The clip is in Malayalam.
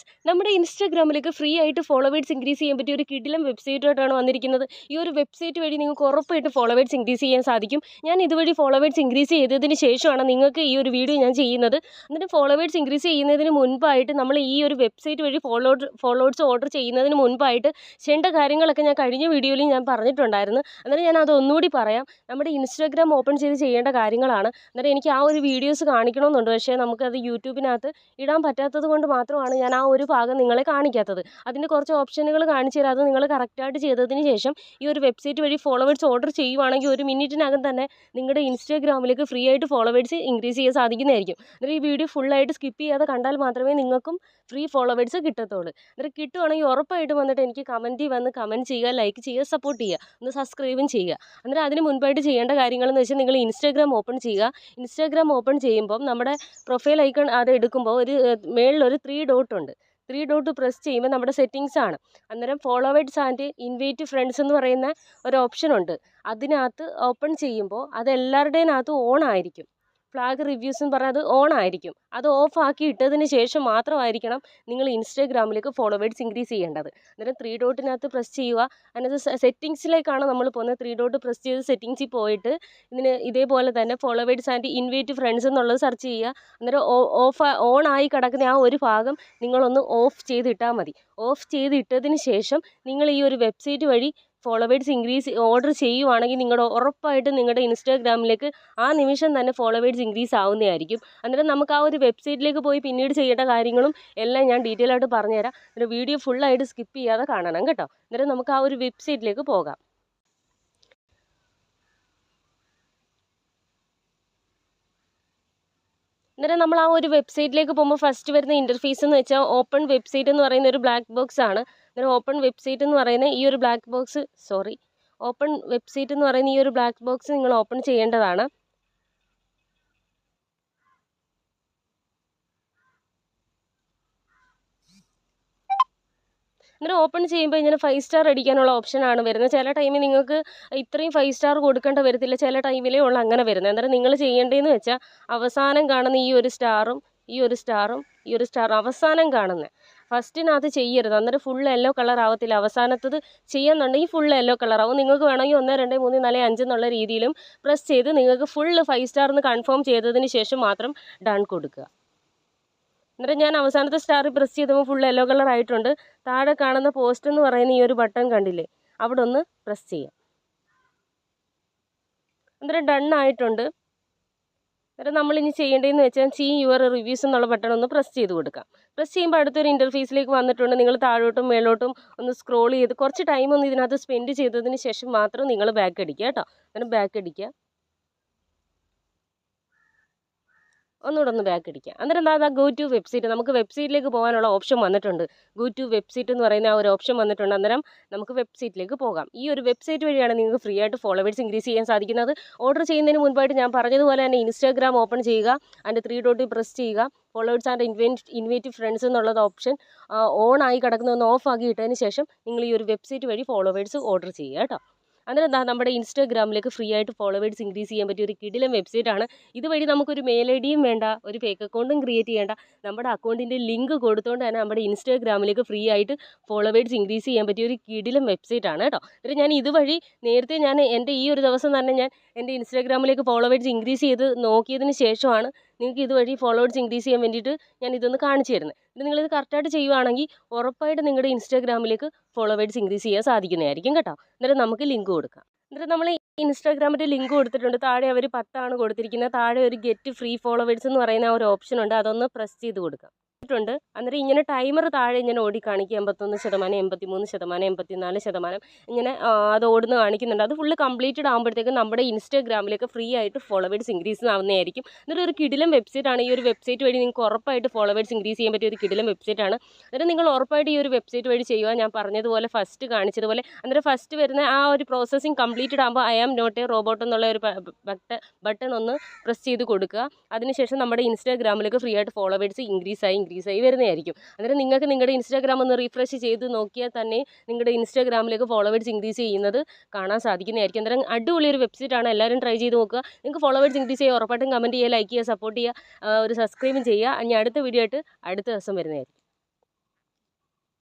ഫ്രണ്ട്സ്, നമ്മുടെ ഇൻസ്റ്റാഗ്രാമിലേക്ക് ഫ്രീ ആയിട്ട് ഫോളോവേഴ്സ് ഇൻക്രീസ് ചെയ്യാൻ പറ്റിയ ഒരു കിടിലം വെബ്സൈറ്റായിട്ടാണ് വന്നിരിക്കുന്നത്. ഈ ഒരു വെബ്സൈറ്റ് വഴി നിങ്ങൾക്ക് ഉറപ്പായിട്ട് ഫോളോവേഴ്സ് ഇൻക്രീസ് ചെയ്യാൻ സാധിക്കും. ഞാൻ ഇതുവഴി ഫോളോവേഴ്സ് ഇൻക്രീസ് ചെയ്തതിന് ശേഷമാണ് നിങ്ങൾക്ക് ഈ ഒരു വീഡിയോ ഞാൻ ചെയ്യുന്നത്. എന്നിട്ട് ഫോളോവേഴ്സ് ഇൻക്രീസ് ചെയ്യുന്നതിന് മുൻപായിട്ട് നമ്മൾ ഈ ഒരു വെബ്സൈറ്റ് വഴി ഫോളോവേഴ്സ് ഓർഡർ ചെയ്യുന്നതിന് മുൻപായിട്ട് ചെയ്യേണ്ട കാര്യങ്ങളൊക്കെ ഞാൻ കഴിഞ്ഞ വീഡിയോയിൽ ഞാൻ പറഞ്ഞിട്ടുണ്ടായിരുന്നു. അന്നേരം ഞാൻ അത് ഒന്നുകൂടി പറയാം. നമ്മുടെ ഇൻസ്റ്റാഗ്രാം ഓപ്പൺ ചെയ്ത് ചെയ്യേണ്ട കാര്യങ്ങളാണ്. അന്നേരം എനിക്ക് ആ ഒരു വീഡിയോസ് കാണിക്കണമെന്നുണ്ട്, പക്ഷേ നമുക്കത് യൂട്യൂബിനകത്ത് ഇടാൻ പറ്റാത്തത് കൊണ്ട് മാത്രമാണ് ഞാൻ ആ ഒരു ഭാഗം നിങ്ങളെ കാണിക്കാത്തത്. അതിൻ്റെ കുറച്ച് ഓപ്ഷനുകൾ കാണിച്ചു തരാം. അത് നിങ്ങൾ കറക്റ്റായിട്ട് ചെയ്തതിന് ശേഷം ഈ ഒരു വെബ്സൈറ്റ് വഴി ഫോളോവേഴ്സ് ഓർഡർ ചെയ്യുവാണെങ്കിൽ ഒരു മിനിറ്റിനകം തന്നെ നിങ്ങളുടെ ഇൻസ്റ്റാഗ്രാമിലേക്ക് ഫ്രീ ആയിട്ട് ഫോളോവേഴ്സ് ഇൻക്രീസ് ചെയ്യാൻ സാധിക്കുന്നതായിരിക്കും. അന്നേരം ഈ വീഡിയോ ഫുള്ളായിട്ട് സ്കിപ്പ് ചെയ്യാതെ കണ്ടാൽ മാത്രമേ നിങ്ങൾക്കും ഫ്രീ ഫോളോവേഴ്സ് കിട്ടത്തുള്ളൂ. അന്നേരം കിട്ടുവാണെങ്കിൽ ഉറപ്പായിട്ടും വന്നിട്ട് എനിക്ക് കമൻറ്റിൽ വന്ന് കമൻറ്റ് ചെയ്യുക, ലൈക്ക് ചെയ്യുക, സപ്പോർട്ട് ചെയ്യുക, ഒന്ന് സബ്സ്ക്രൈബും ചെയ്യുക. അന്നേരം അതിന് മുൻപായിട്ട് ചെയ്യേണ്ട കാര്യങ്ങളെന്ന് വെച്ചാൽ നിങ്ങൾ ഇൻസ്റ്റാഗ്രാം ഓപ്പൺ ചെയ്യുക. ഇൻസ്റ്റാഗ്രാം ഓപ്പൺ ചെയ്യുമ്പം നമ്മുടെ പ്രൊഫൈൽ ഐക്കൺ അത് എടുക്കുമ്പോൾ ഒരു മേളിലൊരു 3 ഡോട്ട് ഉണ്ട്. 3 ഡോട്ട് പ്രസ് ചെയ്യുമ്പോൾ നമ്മുടെ സെറ്റിങ്സ് ആണ്. അന്നേരം ഫോളോവേഴ്സ് ആൻഡ് ഇൻവൈറ്റ് ഫ്രണ്ട്സ് എന്ന് പറയുന്ന ഒരു ഓപ്ഷൻ ഉണ്ട്. അതിനകത്ത് ഓപ്പൺ ചെയ്യുമ്പോൾ അത് എല്ലാവരുടേതിനകത്ത് ഓൺ ആയിരിക്കും. ഫ്ലാഗ് റിവ്യൂസ് എന്ന് പറഞ്ഞാൽ അത് ഓൺ ആയിരിക്കും. അത് ഓഫ് ആക്കി ഇട്ടതിന് ശേഷം മാത്രമായിരിക്കണം നിങ്ങൾ ഇൻസ്റ്റാഗ്രാമിലേക്ക് ഫോളോവേഴ്സ് ഇൻക്രീസ് ചെയ്യേണ്ടത്. അന്നേരം 3 ഡോട്ടിനകത്ത് പ്രസ് ചെയ്യുക. അതിനകത്ത് സെറ്റിങ്സിലേക്കാണ് നമ്മൾ പോകുന്നത്. 3 ഡോട്ട് പ്രസ് ചെയ്ത് സെറ്റിങ്സിൽ പോയിട്ട് ഇതിന് ഇതേപോലെ തന്നെ ഫോളോവേഴ്സ് ആൻഡ് ഇൻവൈറ്റ് ഫ്രണ്ട്സ് എന്നുള്ളത് സെർച്ച് ചെയ്യുക. അന്നേരം ഓൺ ആയി കിടക്കുന്ന ആ ഒരു ഭാഗം നിങ്ങളൊന്ന് ഓഫ് ചെയ്തിട്ടാൽ മതി. ഓഫ് ചെയ്തിട്ടതിന് ശേഷം നിങ്ങൾ ഈ ഒരു വെബ്സൈറ്റ് വഴി ഫോളോവേഴ്സ് ഇൻക്രീസ് ഓർഡർ ചെയ്യുവാണെങ്കിൽ ഉറപ്പായിട്ടും നിങ്ങളുടെ ഇൻസ്റ്റാഗ്രാമിലേക്ക് ആ നിമിഷം തന്നെ ഫോളോവേഴ്സ് ഇൻക്രീസ് ആവുന്നതായിരിക്കും. അന്നേരം നമുക്ക് ആ ഒരു വെബ്സൈറ്റിലേക്ക് പോയി പിന്നീട് ചെയ്യേണ്ട കാര്യങ്ങളും എല്ലാം ഞാൻ ഡീറ്റെയിൽ ആയിട്ട് പറഞ്ഞുതരാം. അന്നേരം വീഡിയോ ഫുള്ളായിട്ട് സ്കിപ്പ് ചെയ്യാതെ കാണണം കേട്ടോ. അന്നേരം നമുക്ക് ആ ഒരു വെബ്സൈറ്റിലേക്ക് പോകാം. അന്നേരം നമ്മൾ ആ ഒരു വെബ്സൈറ്റിലേക്ക് പോകുമ്പോൾ ഫസ്റ്റ് വരുന്ന ഇൻ്റർഫേസ് എന്ന് വെച്ചാൽ ഓപ്പൺ വെബ്സൈറ്റ് എന്ന് പറയുന്ന ഒരു ബ്ലാക്ക് ബോക്സ് ആണ്. അന്നേരം ഓപ്പൺ വെബ്സൈറ്റ് എന്ന് പറയുന്ന ഈ ഒരു ഓപ്പൺ വെബ്സൈറ്റ് എന്ന് പറയുന്ന ഈ ഒരു ബ്ലാക്ക് ബോക്സ് നിങ്ങൾ ഓപ്പൺ ചെയ്യേണ്ടതാണ്. അന്നേരം ഓപ്പൺ ചെയ്യുമ്പോൾ ഇങ്ങനെ 5 സ്റ്റാർ അടിക്കാനുള്ള ഓപ്ഷനാണ് വരുന്നത്. ചില ടൈമിൽ നിങ്ങൾക്ക് ഇത്രയും 5 സ്റ്റാർ കൊടുക്കേണ്ട വരത്തില്ല, ചില ടൈമിലേ ഉള്ളൂ അങ്ങനെ വരുന്നത്. അന്നേരം നിങ്ങൾ ചെയ്യേണ്ടതെന്ന് വെച്ചാൽ അവസാനം കാണുന്ന ഈ ഒരു സ്റ്റാറും അവസാനം കാണുന്നത് ഫസ്റ്റിനകത്ത് ചെയ്യരുത്. അന്നേരം ഫുൾ യെല്ലോ കളർ ആവത്തില്ല. അവസാനത്തത് ചെയ്യുന്നുണ്ടെങ്കിൽ ഫുൾ യെല്ലോ കളർ ആവും. നിങ്ങൾക്ക് വേണമെങ്കിൽ 1 2 3 4 5 എന്നുള്ള രീതിയിലും പ്രസ് ചെയ്ത് നിങ്ങൾക്ക് ഫുൾ 5 സ്റ്റാർ എന്ന് കൺഫേം ചെയ്തതിന് ശേഷം മാത്രം ഡൺ കൊടുക്കുക. അന്നേരം ഞാൻ അവസാനത്തെ സ്റ്റാർ പ്രസ് ചെയ്തപ്പോൾ ഫുൾ യെല്ലോ കളർ ആയിട്ടുണ്ട്. താഴെ കാണുന്ന പോസ്റ്റ് എന്ന് പറയുന്ന ഈ ഒരു ബട്ടൺ കണ്ടില്ലേ, അവിടെ ഒന്ന് പ്രസ് ചെയ്യാം. അന്നേരം ഡൺ ആയിട്ടുണ്ട്. അന്നേരം നമ്മളിനി ചെയ്യേണ്ടതെന്ന് വെച്ചാൽ സീ യുവർ റിവ്യൂസ് എന്നുള്ള ബട്ടൺ ഒന്ന് പ്രസ് ചെയ്ത് കൊടുക്കാം. പ്രസ് ചെയ്യുമ്പോൾ അടുത്തൊരു ഇൻ്റർഫേസിലേക്ക് വന്നിട്ടുണ്ട്. നിങ്ങൾ താഴോട്ടും മേലോട്ടും ഒന്ന് സ്ക്രോൾ ചെയ്ത് കുറച്ച് ടൈം ഒന്ന് ഇതിനകത്ത് സ്പെൻഡ് ചെയ്തതിന് ശേഷം മാത്രം നിങ്ങൾ ബാക്ക് അടിക്കുക കേട്ടോ. അന്നേരം ബാക്ക് അടിക്കുക, ഒന്നുകൂടെ ഒന്ന് ബാക്ക് അടിക്കുക. അന്നേരം എന്താ ഗോ ടു വെബ്സൈറ്റ്, നമുക്ക് വെബ്സൈറ്റിലേക്ക് പോകാനുള്ള ഓപ്ഷൻ വന്നിട്ടുണ്ട്. ഗോ ടു വെബ്സൈറ്റ് എന്ന് പറയുന്ന ആ ഒരു ഓപ്ഷൻ വന്നിട്ടുണ്ട്. അന്നേരം നമുക്ക് വെബ്സൈറ്റിലേക്ക് പോകാം. ഈ ഒരു വെബ്സൈറ്റ് വഴിയാണ് നിങ്ങൾക്ക് ഫ്രീ ആയിട്ട് ഫോളോവേഴ്സ് ഇൻക്രീസ് ചെയ്യാൻ സാധിക്കുന്നത്. ഓർഡർ ചെയ്യുന്നതിന് മുൻപായിട്ട് ഞാൻ പറഞ്ഞതുപോലെ തന്നെ ഇൻസ്റ്റാഗ്രാം ഓപ്പൺ ചെയ്യുക. അതിൻ്റെ 3 ഡോട്ടിൽ പ്രസ് ചെയ്യുക. ഫോളോവേഴ്സ് ആൻഡ് ഇൻവൈറ്റ് ഫ്രണ്ട്സ് എന്നുള്ളത് ഓപ്ഷൻ ഓൺ ആയി കിടക്കുന്ന ഒന്ന് ഓഫ് ആക്കി ഇട്ടതിന് ശേഷം നിങ്ങൾ ഈ ഒരു വെബ്സൈറ്റ് വഴി ഫോളോവേഴ്സ് ഓർഡർ ചെയ്യുക കേട്ടോ. അന്നേരം എന്താ നമ്മുടെ ഇൻസ്റ്റാഗ്രാമിലേക്ക് ഫ്രീ ആയിട്ട് ഫോളോവേഴ്സ് ഇൻക്രീസ് ചെയ്യാൻ പറ്റിയ ഒരു കിടിലം വെബ്സൈറ്റാണ്. ഇതുവഴി നമുക്കൊരു മെയിൽ ഐ ഡിയും വേണ്ട, ഒരു ഫേക്ക് അക്കൗണ്ടും ക്രിയേറ്റ് ചെയ്യേണ്ട. നമ്മുടെ അക്കൗണ്ടിൻ്റെ ലിങ്ക് കൊടുത്തുകൊണ്ട് തന്നെ നമ്മുടെ ഇൻസ്റ്റാഗ്രാമിലേക്ക് ഫ്രീ ആയിട്ട് ഫോളോവേഴ്സ് ഇൻക്രീസ് ചെയ്യാൻ പറ്റിയ ഒരു കിടിലം വെബ്സൈറ്റാണ് കേട്ടോ. എന്നിട്ട് ഞാൻ ഇതുവഴി നേരത്തെ എൻ്റെ ഈ ഒരു ദിവസം തന്നെ ഞാൻ എൻ്റെ ഇൻസ്റ്റാഗ്രാമിലേക്ക് ഫോളോവേഴ്സ് ഇൻക്രീസ് ചെയ്ത് നോക്കിയതിന് ശേഷമാണ് നിങ്ങൾക്ക് ഇതുവഴി ഫോളോവേഴ്സ് ഇൻക്രീസ് ചെയ്യാൻ വേണ്ടിയിട്ട് ഞാൻ ഇതൊന്ന് കാണിച്ചു തരുന്നത്. എന്നിട്ട് നിങ്ങളിത് കറക്റ്റായിട്ട് ചെയ്യുവാണെങ്കിൽ ഉറപ്പായിട്ട് നിങ്ങളുടെ ഇൻസ്റ്റാഗ്രാമിലേക്ക് ഫോളോവേഴ്സ് ഇൻക്രീസ് ചെയ്യാൻ സാധിക്കുന്നതായിരിക്കും കേട്ടോ. എന്നിട്ട് നമുക്ക് ലിങ്ക് കൊടുക്കാം. എന്നിട്ട് നമ്മൾ ഇൻസ്റ്റാഗ്രാമിൻ്റെ ലിങ്ക് കൊടുത്തിട്ടുണ്ട്. താഴെ അവർ 10 കൊടുത്തിരിക്കുന്നത്. താഴെ ഒരു ഗെറ്റ് ഫ്രീ ഫോളോവേഴ്സ് എന്ന് പറയുന്ന ഒരു ഓപ്ഷൻ ഉണ്ട്. അതൊന്ന് പ്രസ് ചെയ്ത് കൊടുക്കാം. ണ്ട് അന്നേരം ഇങ്ങനെ ടൈമർ താഴെ ഇങ്ങനെ ഓടി കാണിക്കുക. 81%, 83%, 84% ഇങ്ങനെ അത് ഓടുന്ന് കാണിക്കുന്നുണ്ട്. അത് ഫുള്ള് കംപ്ലീറ്റഡ് ആകുമ്പോഴത്തേക്കും നമ്മുടെ ഇൻസ്റ്റാഗ്രാമിലേക്ക് ഫ്രീ ആയിട്ട് ഫോളോവേഴ്സ് ഇൻക്രീസ് ആവുന്നതായിരിക്കും. എന്നിട്ട് ഒരു കിടിലം വെബ്സൈറ്റാണ്. ഈ ഒരു വെബ്സൈറ്റ് വഴി നിങ്ങൾക്ക് ഉറപ്പായിട്ട് ഫോളോവേഴ്സ് ഇൻക്രീസ് ചെയ്യാൻ പറ്റിയ ഒരു കിടിലം വെബ്സൈറ്റാണ്. അന്നേരം നിങ്ങൾ ഉറപ്പായിട്ട് ഈ ഒരു വെബ്സൈറ്റ് വഴി ചെയ്യുക. ഞാൻ പറഞ്ഞതുപോലെ ഫസ്റ്റ് കാണിച്ചതുപോലെ. അന്നേരം ഫസ്റ്റ് വരുന്ന ആ ഒരു പ്രോസസ്സിങ് കംപ്ലീറ്റഡ് ആകുമ്പോൾ I am not a robot എന്നുള്ള ഒരു ബട്ടൺ ഒന്ന് പ്രസ് ചെയ്ത് കൊടുക്കുക. അതിനുശേഷം നമ്മുടെ ഇൻസ്റ്റാഗ്രാമിലേക്ക് ഫ്രീ ആയിട്ട് ഫോളോവേഴ്സ് ഇൻക്രീസ് ആയി വരുന്നതായിരിക്കും. അന്നേരം നിങ്ങൾക്ക് നിങ്ങളുടെ ഇൻസ്റ്റാഗ്രാം ഒന്ന് റീഫ്രഷ് ചെയ്ത് നോക്കിയാൽ തന്നെ നിങ്ങളുടെ ഇൻസ്റ്റാഗ്രാമിലേക്ക് ഫോളോവേഴ്സ് ഇൻക്രീസ് ചെയ്യുന്നത് കാണാൻ സാധിക്കുന്നതായിരിക്കും. അന്നേരം അടിപൊളി ഒരു വെബ്സൈറ്റാണ്. എല്ലാവരും ട്രൈ ചെയ്ത് നോക്കുക. നിങ്ങൾക്ക് ഫോളോവേഴ്സ് ഇൻക്രീസ് ചെയ്യുക, ഉറപ്പായിട്ടും കമൻറ്റ് ചെയ്യുക, ലൈക്ക് ചെയ്യുക, സപ്പോർട്ട് ചെയ്യുക, ഒരു സബ്സ്ക്രൈബും ചെയ്യുക. ഇനി അടുത്ത വീഡിയോ ആയിട്ട് അടുത്ത ദിവസം വരുന്നതായിരിക്കും.